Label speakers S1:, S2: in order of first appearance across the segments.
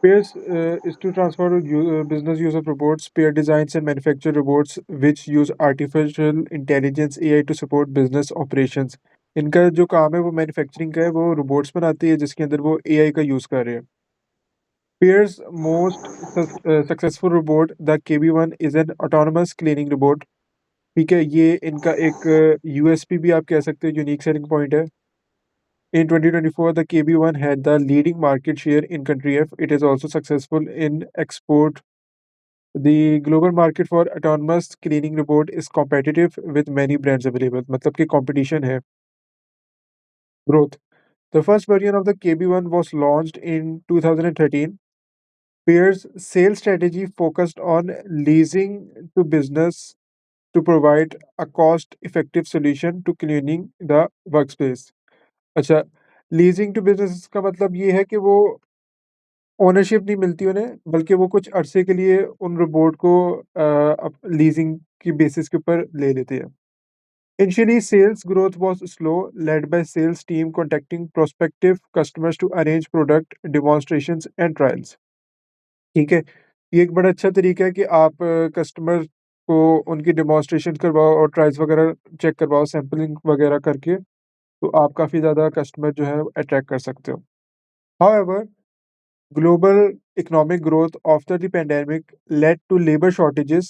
S1: Pairs is to transfer business use of robots. Pair designs and manufacture robots which use artificial intelligence AI to support business operations. इनका जो काम है वो manufacturing का है, वो रोबोट्स बनाती है जिसके अंदर वो एआई का यूज कर रहे हैं. Pear's most successful robot, the KB1, is an autonomous cleaning robot. ठीक है, ये इनका एक यूएसपी भी आप कह सकते हो, यूनिक सेलिंग पॉइंट है. In 2024, the KB1 had the leading market share in country F. It is also successful in export. The global market for autonomous cleaning robot is competitive with many brands available. मतलब कि competition है. Growth. The first version of the KB1 was launched in 2013. Pear's sales strategy focused on leasing to business to provide a cost-effective solution to cleaning the workspace. अच्छा, leasing to business का मतलब ये है कि वो ownership नहीं मिलती उन्हें, बल्कि वो कुछ अरसे के लिए उन रोबोट को लीजिंग की बेसिस के ऊपर ले लेते हैं. Initially, sales growth was slow, led by sales team contacting prospective customers to arrange product demonstrations and trials. ठीक है, ये एक बड़ा अच्छा तरीका है कि आप कस्टमर को उनकी डेमोन्स्ट्रेशन करवाओ और ट्रायल्स वगैरह चेक करवाओ, सैंपलिंग वगैरह करके, तो आप काफ़ी ज़्यादा कस्टमर जो है अट्रैक्ट कर सकते हो. However, global economic growth after the pandemic led to labor shortages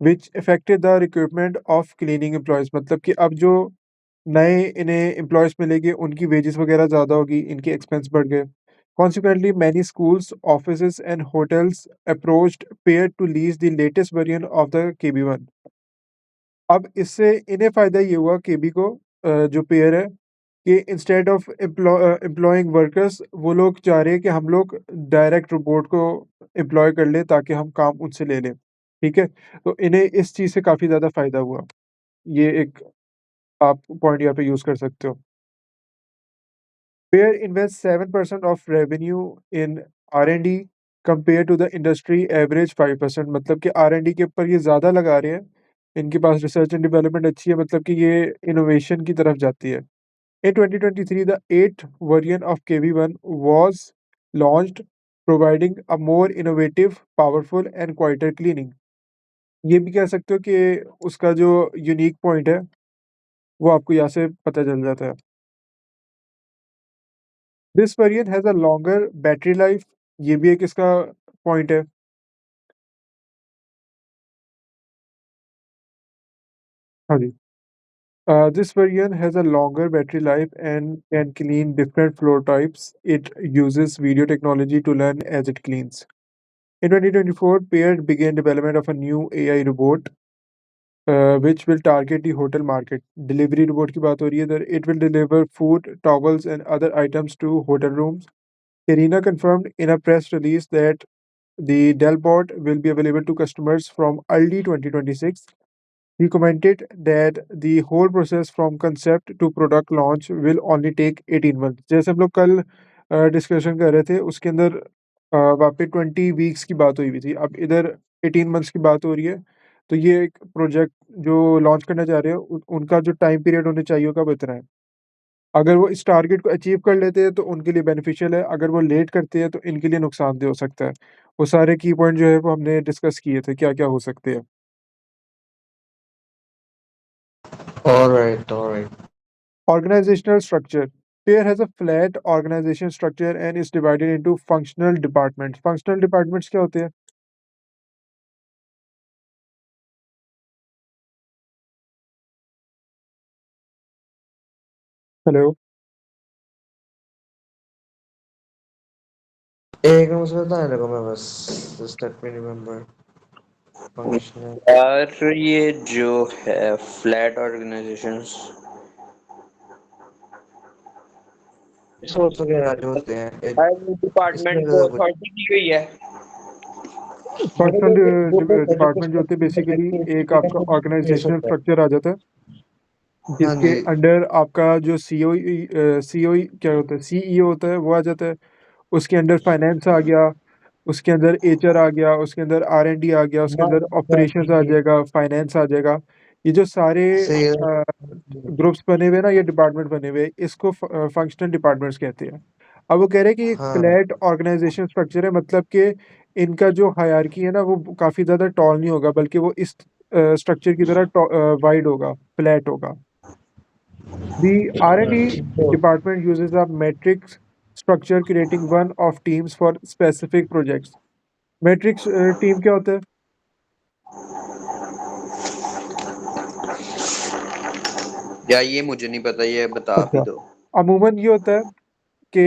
S1: which affected the recruitment of cleaning employees. मतलब कि अब जो नए इन्हें एम्प्लॉयज़ मिलेंगे, उनकी वेजेस वगैरह ज़्यादा होगी, इनके एक्सपेंस बढ़ गए. Consequently, many schools, offices, and hotels approached Pair to lease the latest version of the KB1. अब इससे इन्हें फ़ायदा ये हुआ केबी को, जो पेयर है, कि इंस्टेड ऑफ एम्प्लॉइंग वर्कर्स, वो लोग चाह रहे हैं कि हम लोग डायरेक्ट रोबोट को एम्प्लॉय कर लें ताकि हम काम उनसे ले लें. ठीक है? तो इन्हें इस चीज़ से काफ़ी ज़्यादा फ़ायदा हुआ. ये एक आप पॉइंट यहाँ पे यूज़ कर सकते हो. Pear invests 7% of revenue in R&D compared to the industry average 5%. मतलब कि R&D के ऊपर ये ज़्यादा लगा रहे हैं. इनके पास रिसर्च एंड डेवलपमेंट अच्छी है, मतलब कि ये इनोवेशन की तरफ जाती है. In 2023, the 8th version of KB1 was launched, providing a more innovative, powerful and quieter cleaning. ये भी कह सकते हो कि उसका जो यूनिक पॉइंट है, वो आपको यहाँ से पता चल जाता है. This variant has a longer battery life. ये भी एक इसका पॉइंट है. हाँ जी. This variant has a longer battery life and can clean different floor types. It uses video technology to learn as it cleans. In 2024, Pear began development of a new AI robot, which will target the hotel market. Delivery robot की बात हो रही है इधर. It will deliver food, towels, and other items to hotel rooms. Karina confirmed in a press release that the Delbot will be available to customers from early 2026. He commented that the whole process from concept to product launch will only take 18 months. जैसे हम लोग कल discussion कर रहे थे, उसके अंदर वहाँ पे 20 वीक्स की बात हुई हुई थी. अब इधर 18 मंथ्स की बात हो रही है. तो ये एक प्रोजेक्ट जो लॉन्च करना चाह रहे हैं, उनका जो टाइम पीरियड होने चाहिए होगा वो इतना है. अगर वो इस टारगेट को अचीव कर लेते हैं तो उनके लिए बेनिफिशियल है, अगर वो लेट करते हैं तो इनके लिए नुकसानदेह हो सकता है. वो सारे की पॉइंट जो है वो हमने डिस्कस किए थे, क्या-क्या हो सकते हैं.
S2: All right.
S1: Organizational structure. Pair has a flat organization structure and is divided into functional departments. Functional departments क्या होते हैं? हेलो.
S2: एक मुझे बताने लगा मैं बस just let me remember functional
S3: यार ये जो है फ्लैट ऑर्गेनाइजेशंस
S2: सोच वगैरह जो होते हैं इसमें
S3: डिपार्टमेंट को
S2: कुछ
S3: अथॉरिटी दी गई है.
S1: फंक्शनल डिपार्टमेंट जो होते हैं बेसिकली एक आपका ऑर्गेनाइजेशनल स्ट्रक्चर आ जाता है
S2: हाँ
S1: जिसके
S2: जी
S1: अंडर आपका जो सीओ क्या होता है, सीईओ होता है, वो आ जाता है. उसके अंडर फाइनेंस आ गया, उसके अंदर एचआर आ गया, उसके अंदर आर&डी आ गया, उसके अंदर ऑपरेशंस आ जाएगा, फाइनेंस आ जाएगा. ये जो सारे
S2: सही है
S1: ग्रुप्स बने हुए हैं ना, ये डिपार्टमेंट बने हुए हैं, इसको फंक्शनल डिपार्टमेंट्स कहते हैं. अब वो कह रहे हैं कि एक
S2: हाँ
S1: फ्लैट ऑर्गेनाइजेशन स्ट्रक्चर है, मतलब कि इनका जो हायरार्की है ना वो काफी ज्यादा टॉल नहीं होगा, बल्कि वो इस स्ट्रक्चर की तरह वाइड होगा, फ्लैट होगा। The R&D
S2: तो
S1: department uses a matrix structure creating one of teams for specific projects. Matrix team क्या होता है?
S3: या ये मुझे नहीं पता, ये बता आप ही
S1: अच्छा,
S3: दो।
S1: अमूमन ये होता है कि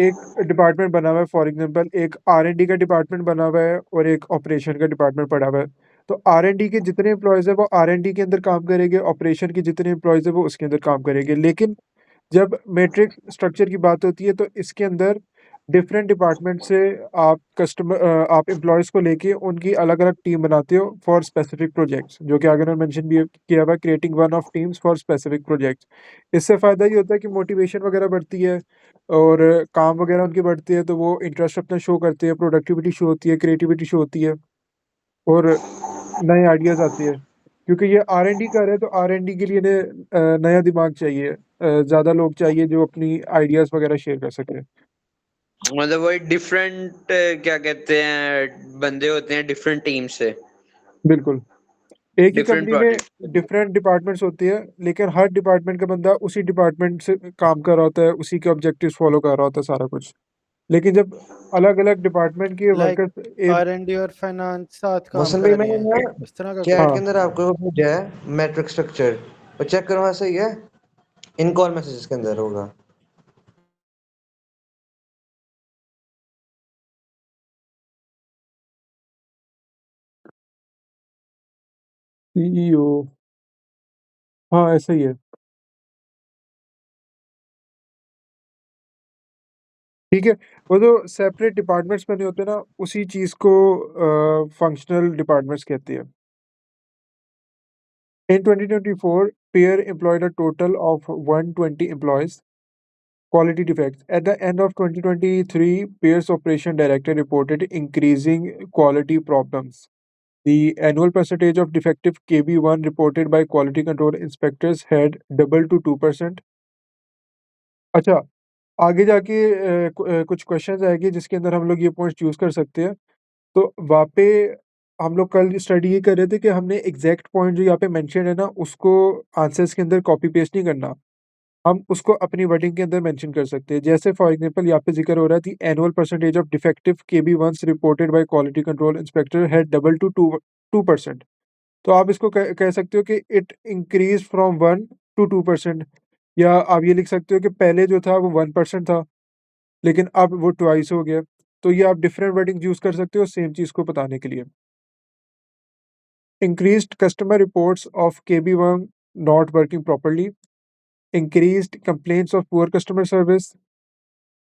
S1: एक डिपार्टमेंट बना हुआ है, फॉर एग्जांपल एक R&D का डिपार्टमेंट बना हुआ है और एक ऑपरेशन का डिपार्टमेंट पड़ा हुआ है। तो R&D के जितने एम्प्लॉयज है वो R&D के अंदर काम करेंगे, ऑपरेशन के जितने एम्प्लॉयज है वो उसके अंदर काम करेंगे। लेकिन जब मैट्रिक्स स्ट्रक्चर की बात होती है तो इसके अंदर डिफरेंट डिपार्टमेंट से आप एम्प्लॉयज़ को लेके उनकी अलग-अलग टीम बनाते हो फॉर स्पेसिफिक प्रोजेक्ट्स, जो कि आगे उन्होंने मेंशन भी किया हुआ है, creating one of teams for specific projects. इससे फ़ायदा ये होता है कि मोटिवेशन वगैरह बढ़ती है और काम वगैरह उनकी बढ़ती है, तो वो इंटरेस्ट अपना शो करते हैं, प्रोडक्टिविटी शो होती है, क्रिएटिविटी शो होती है और नए आइडियाज़ आते हैं। क्योंकि ये आर-एन-डी कर रहे हैं तो आर-एन-डी के लिए इन्हें नया दिमाग चाहिए, ज़्यादा लोग चाहिए जो अपनी आइडियाज़ वगैरह शेयर कर सकें।
S3: मतलब वही डिफरेंट, क्या कहते हैं, बंदे होते हैं डिफरेंट टीम से,
S1: बिल्कुल। एक ही
S3: डिफरेंट
S1: कंपनी में
S3: प्रोजेक्ट के लिए।
S1: डिफरेंट डिपार्टमेंट्स होती है, लेकिन हर डिपार्टमेंट का बंदा उसी डिपार्टमेंट से काम कर रहा होता है, उसी के ऑब्जेक्टिव्स फॉलो कर रहा होता है सारा कुछ। लेकिन जब अलग-अलग डिपार्टमेंट के
S4: लाइक
S1: वर्कर्स एक
S4: R&D और फाइनेंस साथ काम
S2: मोहसिन भाई,
S4: कर रहे
S2: मैंने
S4: हैं,
S2: ना
S4: इस तरह का
S2: चैट
S4: कुछ।
S2: के
S1: हाँ,
S2: अंदर आपको वो भेजा है मैट्रिक स्ट्रक्चर, और चेक करो, हाँ सही है। इन कॉल मैसेजेस के अंदर होगा।
S1: सीईओ, हाँ, ऐसा ही है। ठीक है, वो जो सेपरेट डिपार्टमेंट्स बने होते हैं ना, उसी चीज़ को फंक्शनल डिपार्टमेंट्स कहते हैं। In 2024, Pear employed a total of 120 employees. Quality defects. At the end of 2023, Pear's operation director reported increasing quality problems. The annual percentage of defective KB1 reported by quality control inspectors had doubled to 2%. अच्छा, आगे जाके कुछ questions आएंगे जिसके अंदर हम लोग ये पॉइंट्स यूज़ कर सकते हैं। तो वहाँ पे हम लोग कल स्टडी ये कर रहे थे कि हमने एग्जैक्ट पॉइंट जो यहाँ पे मेंशन है ना, उसको आंसर्स के अंदर कॉपी पेस्ट नहीं करना। हम उसको अपनी वर्डिंग के अंदर मेंशन कर सकते हैं। जैसे फॉर एग्जांपल यहाँ पे ज़िक्र हो रहा है the annual percentage of defective केबी once reported by quality control inspector had double to 2%। तो आप इसको कह सकते हो कि इट इंक्रीज़ फ्रॉम 1 टू 2%, या आप ये लिख सकते हो कि पहले जो था वो 1% था, लेकिन अब वो ट्वाइस हो गया। तो ये आप डिफरेंट वर्डिंग यूज़ कर सकते हो सेम चीज़ को बताने के लिए। Increased customer reports of KB1 not working properly, increased complaints of poor customer service.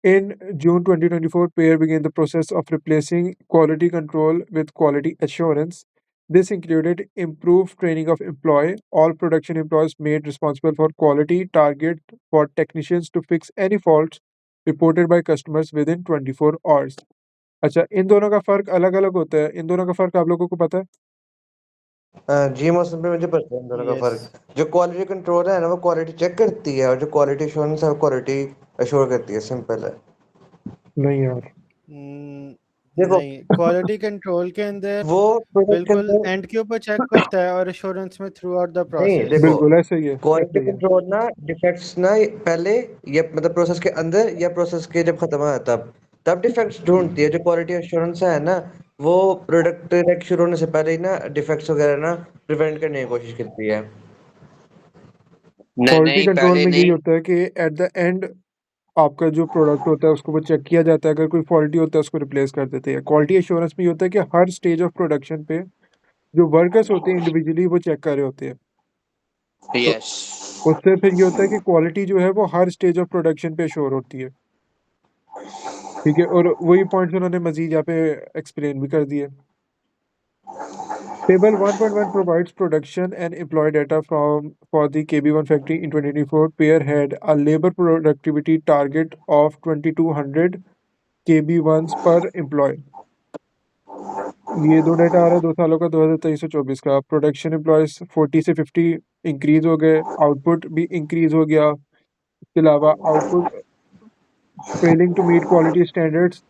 S1: In June 2024, Payer began the process of replacing quality control with quality assurance. This included improved training of employee. All production employees made responsible for quality target for technicians to fix any faults reported by customers within 24 hours. अच्छा, इन दोनों का फ़र्क अलग-अलग होता है। इन दोनों का फ़र्क आप लोगों को पता है?
S2: जी मौसम पे मुझे पता है इन दोनों का
S4: यस।
S2: फर्क। जो क्वालिटी कंट्रोल है ना, वो क्वालिटी चेक करती है, और जो क्वालिटी एश्योरेंस है वो क्वालिटी अश्योर करती है। सिंपल है।
S1: नहीं यार।
S2: देखो,
S4: नहीं, क्वालिटी कंट्रोल के अंदर
S2: वो प्रोडक्ट के
S4: बिल्कुल
S2: अंदर
S4: एंड के ऊपर चेक करता है और एश्योरेंस में थ्रू आउट द
S2: नहीं,
S4: प्रोसेस।
S2: देखो,
S1: बिल्कुल, ऐसा ही है,
S2: क्वालिटी
S1: ऐसा ही है।
S2: कंट्रोल ना डिफेक्ट्स ना पहले, या मतलब प्रोसेस के अंदर या प्रोसेस के जब खत्म है तब डिफेक्ट्स ढूंढती है। जो क्वालिटी एश्योरेंस है ना, वो प्रोडक्ट लाइक शुरू होने से पहले ही ना डिफेक्ट्स वगैरह ना प्रिवेंट करने की कोशिश करती है।
S3: नहीं
S1: क्वालिटी
S3: नहीं,
S1: कंट्रोल
S3: पहले
S1: में यही
S3: नहीं।
S1: होता है कि एट द एंड आपका जो प्रोडक्ट होता है उसको वो चेक किया जाता है, अगर कोई फॉल्टी होता है उसको रिप्लेस कर देते हैं। क्वालिटी एश्योरेंस में ये होता है कि हर स्टेज ऑफ प्रोडक्शन पे जो वर्कर्स होते हैं इंडिविजुअली वो चेक कर रहे होते हैं। तो
S3: यस।
S1: उससे फिर ये होता है कि क्वालिटी जो है वो हर स्टेज ऑफ प्रोडक्शन पे श्योर होती है। ठीक है, और वही पॉइंट्स उन्होंने मजीद यहाँ पे एक्सप्लेन भी कर दिए। Table 1.1 provides production and employee data for the KB1 factory in 2024. Pair had a labor productivity target of 2200 KB1s per employee. ये दो डाटा आ रहा है 2 सालों का, 2023 से 24 का। प्रोडक्शन एम्प्लॉयज 40 से 50 इंक्रीज हो गए, आउटपुट भी इंक्रीज हो गया। इसके अलावा output failing to meet quality standards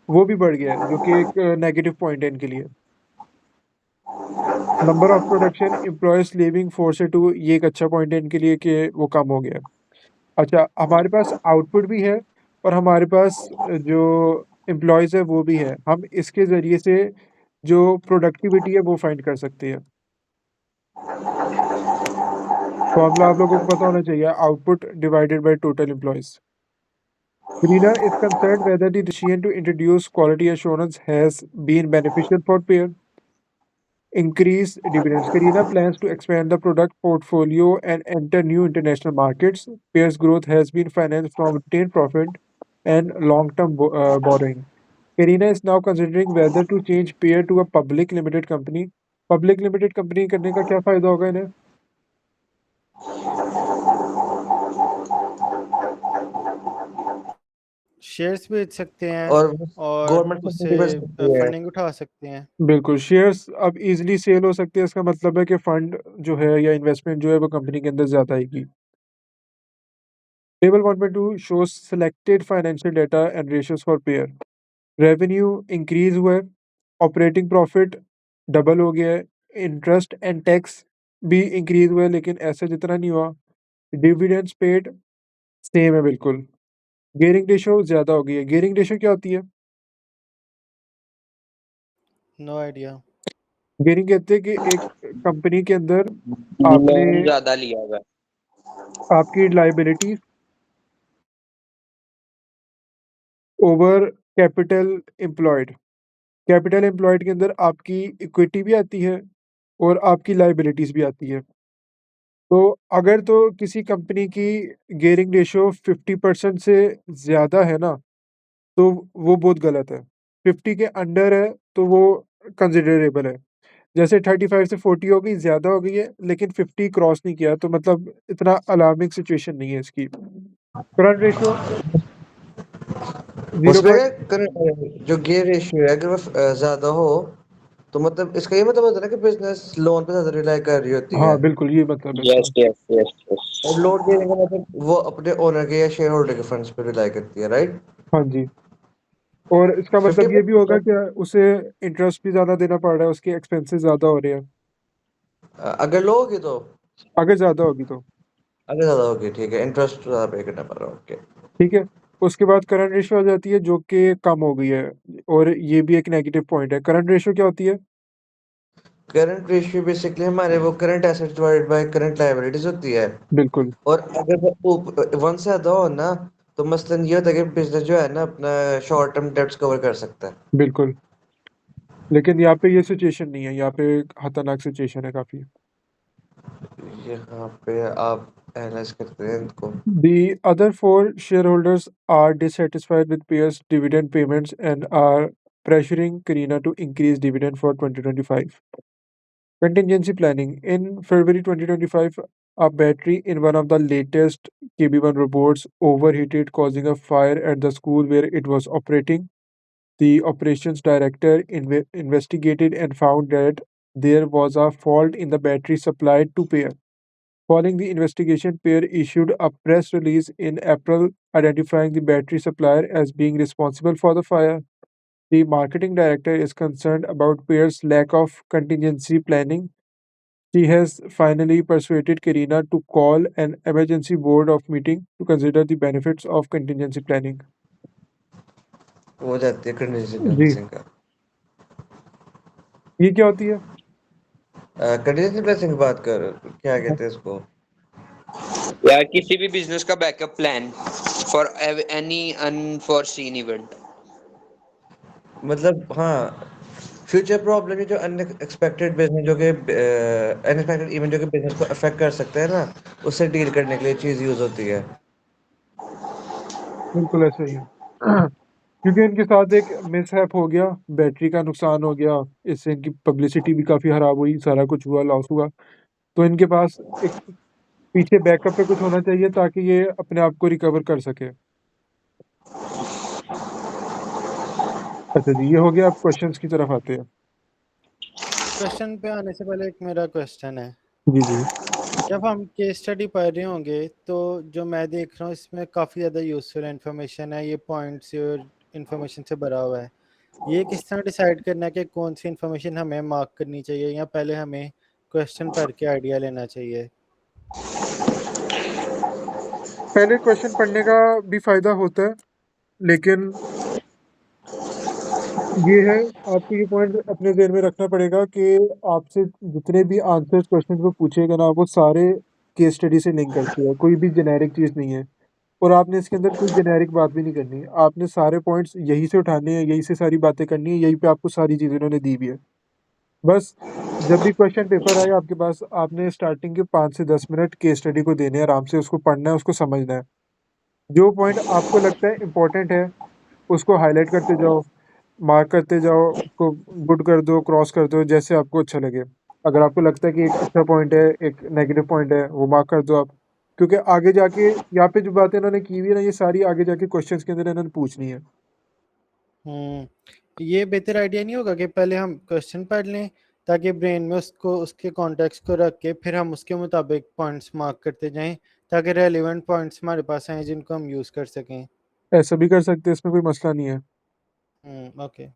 S1: वो भी बढ़ गया है, जो कि एक नेगेटिव पॉइंट है इनके लिए। Number of production employees leaving force too, ये एक अच्छा पॉइंट है इनके लिए कि वो कम हो गया है। अच्छा, हमारे पास आउटपुट भी है और हमारे पास जो एम्प्लॉयज है वो भी है। हम इसके जरिए से जो प्रोडक्टिविटी है वो फाइंड कर सकते हैं। फॉर्मूला आप लोगों को पता होना चाहिए, output divided by total employees. Karina is concerned whether the decision to introduce quality assurance has been beneficial for Pear. Increase dividends. Karina plans to expand the product portfolio and enter new international markets. Pear's growth has been financed from retained profit and long-term borrowing. Karina is now considering whether to change Pear to a public limited company. Public limited company करने का क्या फायदा होगा इन्हें?
S4: Shares बेच सकते हैं
S2: और
S4: और
S2: गवर्नमेंट
S4: उससे
S2: बन सकती है।
S4: फंडिंग उठा सकते हैं।
S1: बिल्कुल, शेयर्स अब इजीली सेल हो सकते हैं। इसका मतलब है कि फंड जो है या इन्वेस्टमेंट जो है वो कंपनी के अंदर ज़्यादा आएगी। Table 1.2 shows selected financial data and ratios for Pear. Revenue increase हुआ है, ऑपरेटिंग प्रॉफिट डबल हो गया है, इंटरेस्ट एंड टैक्स भी इंक्रीज हुआ है लेकिन ऐसे जितना नहीं हुआ। डिविडेंड्स पेड सेम है बिल्कुल। गियरिंग रेशियो ज़्यादा हो गई है। गियरिंग रेशियो क्या होती है?
S4: No idea.
S1: गियरिंग कहते हैं कि एक कंपनी के अंदर आपने
S3: लोन ज्यादा लिया हुआ है।
S1: आपकी liability over capital employed. Capital employed के अंदर आपकी इक्विटी भी आती है और आपकी लायबिलिटीज भी आती है। तो अगर तो किसी कंपनी की गियरिंग रेशियो 50% से ज़्यादा है ना, तो वो बहुत गलत है। 50 के अंडर है तो वो कंसिडरेबल है। जैसे 35 से 40 हो गई, ज़्यादा हो गई है, लेकिन 50 क्रॉस नहीं किया, तो मतलब इतना अलार्मिंग सिचुएशन नहीं है इसकी। करंट रेशियो
S2: उसमें
S1: 0.
S2: जो गियर रेशियो है अगर वो ज्यादा हो तो मतलब इसका ये मतलब होता है ना कि बिजनेस लोन पे ज्यादा रिलाई कर रही होती है।
S1: हाँ, बिल्कुल ये मतलब है
S3: यस
S1: इसका।
S3: Yes yes yes.
S2: और लोन देने का मतलब वो अपने ओनर के या शेयर होल्डर के फंड्स पे रिलाई करती है, राइट?
S1: हाँ जी, और इसका
S2: फिफ्टी
S1: मतलब ये भी होगा कि उसे इंटरेस्ट भी ज़्यादा देना पड़ रहा है, उसके एक्सपेंसेस ज़्यादा हो रहे हैं,
S2: अगर लो होगी तो
S1: अगर ज़्यादा होगी तो।
S2: अगर ज्यादा होगी ठीक है, इंटरेस्ट ज्यादा पे करना पड़ रहा है। ओके।
S1: ठीक है, उसके बाद करंट रेशियो आ जाती है जो कि कम हो गई है, और ये भी एक नेगेटिव पॉइंट है। करंट रेशियो क्या होती है?
S2: करंट रेशियो बेसिकली हमारे वो current assets divided by current liabilities होती है।
S1: बिल्कुल
S2: और अगर वो वन से ज्यादा हो ना तो मसलन ये होता है कि बिजनेस जो है ना अपना शॉर्ट टर्म डेब्ट्स कवर कर सकता है।
S1: बिल्कुल, लेकिन यहाँ पे ये सिचुएशन नहीं है, यहाँ पे एक खतरनाक सिचुएशन है काफ़ी।
S2: यहाँ पे आप एनालाइज करते हैं इनको।
S1: The other four shareholders are dissatisfied with Pear's dividend payments and are pressuring Karina to increase dividend for 2025. Contingency planning. In February 2025, a battery in one of the latest KB1 robots overheated, causing a fire at the school where it was operating. The operations director investigated and found that there was a fault in the battery supplied to Pear. Following the investigation, Pear issued a press release in April identifying the battery supplier as being responsible for the fire. The marketing director is concerned about Pear's lack of contingency planning. She has finally persuaded Karina to call an emergency board of meeting to consider the benefits of contingency planning.
S2: हो जाती है contingency
S1: जी,
S2: planning का।
S1: ये क्या होती है?
S2: Contingency planning की बात कर क्या कहते हैं इसको?
S3: यार किसी भी बिजनेस का backup plan for any unforeseen event.
S2: मतलब हाँ, फ्यूचर प्रॉब्लम है जो अनएक्सपेक्टेड बिजनेस जो कि अनएक्सपेक्टेड इवेंट जो कि बिजनेस को अफेक्ट कर सकते हैं ना, उससे डील करने के लिए चीज यूज होती है।
S1: बिल्कुल ऐसा ही है। क्योंकि इनके साथ एक मिसहैप हो गया, बैटरी का नुकसान हो गया, इससे इनकी पब्लिसिटी भी काफ़ी खराब हुई, सारा कुछ हुआ, लॉस हुआ। तो इनके पास एक पीछे बैकअप पे कुछ होना चाहिए ताकि ये अपने आप को रिकवर कर सके। अच्छा जी, ये हो गया, अब क्वेश्चंस की तरफ आते हैं।
S4: क्वेश्चन पे आने से पहले एक मेरा क्वेश्चन है।
S1: जी, जी।
S4: जब हम केस स्टडी पढ़ रहे होंगे तो जो मैं देख रहा हूँ इसमें काफ़ी ज़्यादा यूज़फुल इन्फॉर्मेशन है, ये पॉइंट्स और इन्फॉर्मेशन से भरा हुआ है। ये किस तरह डिसाइड करना है कि कौन सी इन्फॉर्मेशन हमें मार्क करनी चाहिए या पहले हमें क्वेश्चन पढ़ के आइडिया लेना चाहिए?
S1: पहले क्वेश्चन पढ़ने का भी फायदा होता है, लेकिन ये है, आपको ये पॉइंट अपने ज़हन में रखना पड़ेगा कि आपसे जितने भी आंसर्स क्वेश्चन को पूछेगा ना, वो सारे केस स्टडी से लिंक करते हैं, कोई भी जेनेरिक चीज़ नहीं है। और आपने इसके अंदर कोई जेनेरिक बात भी नहीं करनी है, आपने सारे पॉइंट्स यहीं से उठाने हैं, यहीं से सारी बातें करनी है, यहीं पे आपको सारी चीज़ें उन्होंने दी भी है। बस जब भी क्वेश्चन पेपर आए आपके पास, आपने स्टार्टिंग के 5 से 10 मिनट केस स्टडी को देने हैं, आराम से उसको पढ़ना है, उसको समझना है। जो पॉइंट आपको लगता है इम्पोर्टेंट है, उसको हाइलाइट करते जाओ, मार्क करते जाओ, उसको गुड कर दो, क्रॉस कर दो, जैसे आपको अच्छा लगे। अगर आपको लगता है कि एक अच्छा पॉइंट है, एक नेगेटिव पॉइंट है, वो मार्क कर दो आप। क्योंकि आगे जाके यहाँ पे जो बातें इन्होंने की हुई है ना, ये सारी आगे जाके क्वेश्चंस के अंदर इन्होंने पूछनी है।
S4: ये बेहतर आइडिया नहीं होगा कि पहले हम क्वेश्चन पढ़ लें ताकि ब्रेन में उसको उसके कॉन्टेक्स्ट को रख के फिर हम उसके मुताबिक पॉइंट्स मार्क करते जाएं ताकि रेलेवेंट पॉइंट्स हमारे पास आए जिनको हम यूज़ कर सकें।
S1: ऐसा भी कर सकते हैं, इसमें कोई मसला नहीं है।
S4: ओके।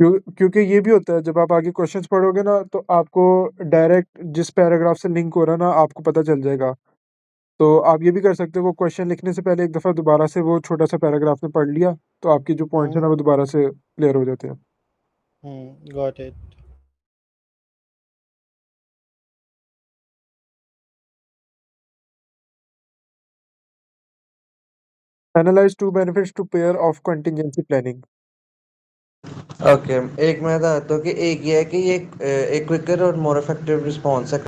S1: क्योंकि ये भी होता है, जब आप आगे क्वेश्चंस पढ़ोगे ना, तो आपको डायरेक्ट जिस पैराग्राफ से लिंक हो रहा है ना, आपको पता चल जाएगा। तो आप ये भी कर सकते हो, वो क्वेश्चन लिखने से पहले एक दफ़ा दोबारा से वो छोटा-सा पैराग्राफ में पढ़ लिया, तो आपके जो पॉइंट्स हैं ना, वो दोबारा से क्लियर हो जाते हैं।
S4: Got it.
S1: Analyse 2 benefits to pair of contingency planning.
S2: Okay, एक मैं बताता हूँ कि एक ये है कि ये एक क्विकर और मोर इफेक्टिव रिस्पॉन्स है